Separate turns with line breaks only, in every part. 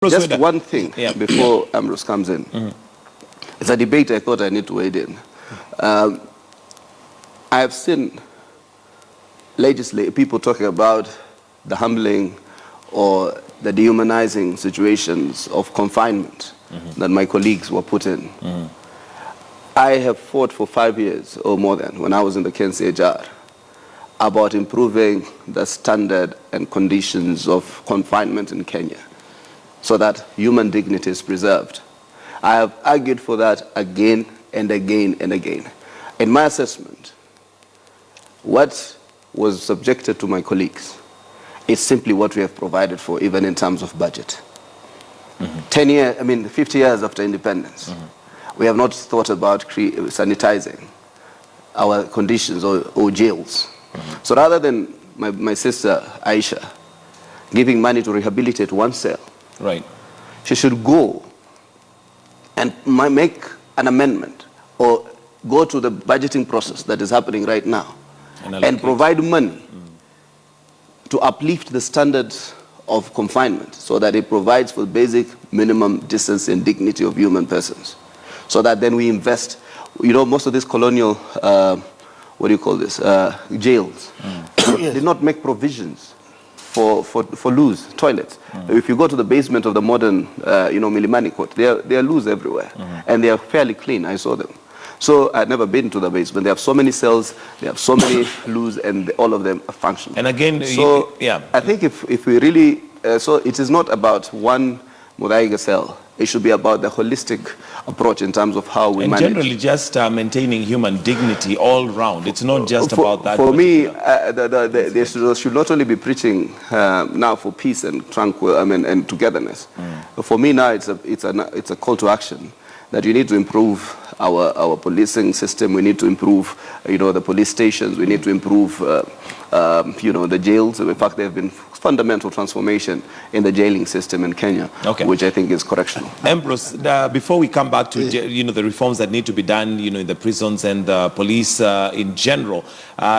Just one thing before Ambrose comes in. It's a debate I thought I need to wade in. I have seen people talking about the humbling or the dehumanizing situations of confinement that my colleagues were put in. I have fought for 5 years or more than when I was in the KNCHR about improving the standard and conditions of confinement in Kenya, so that human dignity is preserved. I have argued for that again and again and again. In my assessment, what was subjected to my colleagues is simply what we have provided for, even in terms of budget. 50 years after independence, we have not thought about sanitizing our conditions or jails. So rather than my sister Aisha giving money to rehabilitate one cell,
right,
she should go and make an amendment or go to the budgeting process that is happening right now and provide money to uplift the standards of confinement so that it provides for basic minimum decency and dignity of human persons. So that then we invest, most of these colonial, jails did not make provisions for loose toilets. If you go to the basement of the modern, Milimani Court, they are loose everywhere, and they are fairly clean. I saw them. So I've never been to the basement. They have so many cells, they have so many loose, and all of them are functional.
And again,
so I think if we really, so it is not about one Mudaiga cell. It should be about the holistic approach in terms of how we manage.
And generally just maintaining human dignity all round. It's not just about that.
For me, they should not only be preaching now for peace and and togetherness. For me now, it's a call to action that you need to improve our policing system. We need to improve, the police stations. We need to improve, the jails. In fact, there have been fundamental transformation in the jailing system in Kenya, which I think is correctional.
Ambrose, before we come back to the reforms that need to be done, in the prisons and the police in general,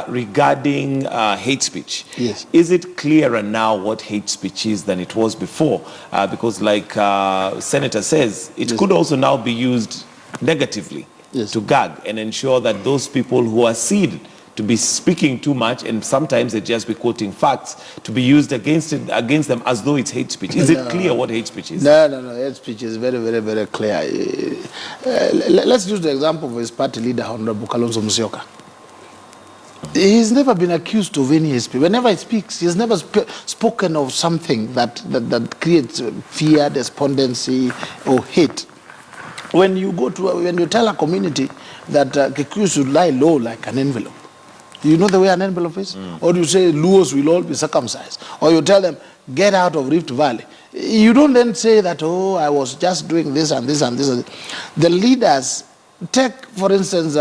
regarding hate speech, is it clearer now what hate speech is than it was before? Because like Senator says, it could also now be used negatively to gag and ensure that those people who are seen to be speaking too much, and sometimes they just be quoting facts, to be used against them as though it's hate speech. Is it clear what hate speech is?
No. Hate speech is very, very, very clear. Let's use the example of his party leader, Honorable Kalonzo Musyoka. He's never been accused of any hate speech. Whenever he speaks, he's never spoken of something that creates fear, despondency, or hate. When you tell a community that Kikuyu should lie low like an envelope, you know the way an envelope is? Or you say Luos will all be circumcised. Or you tell them, get out of Rift Valley. You don't then say that, I was just doing this and this and this. The leaders, take, for instance,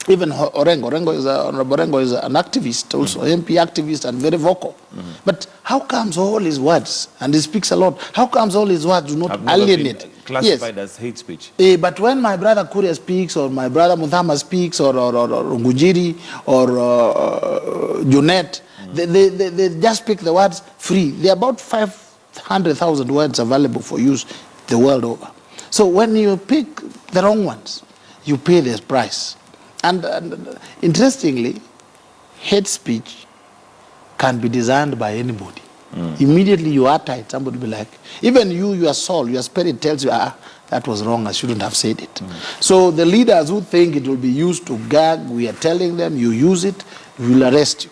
even Honorable Orengo is an activist, also MP activist and very vocal. But how comes all his words, and he speaks a lot, how comes all his words do not alienate?
Classified as hate speech.
But when my brother Kuria speaks, or my brother Muthama speaks, or Ngujiri, or Junet, they just speak the words free. There are about 500,000 words available for use the world over. So when you pick the wrong ones, you pay this price. And interestingly, hate speech can be designed by anybody. Immediately you are tight, somebody will be like, even you, your soul, your spirit tells you, that was wrong, I shouldn't have said it. So the leaders who think it will be used to gag, we are telling them, you use it, we will arrest you.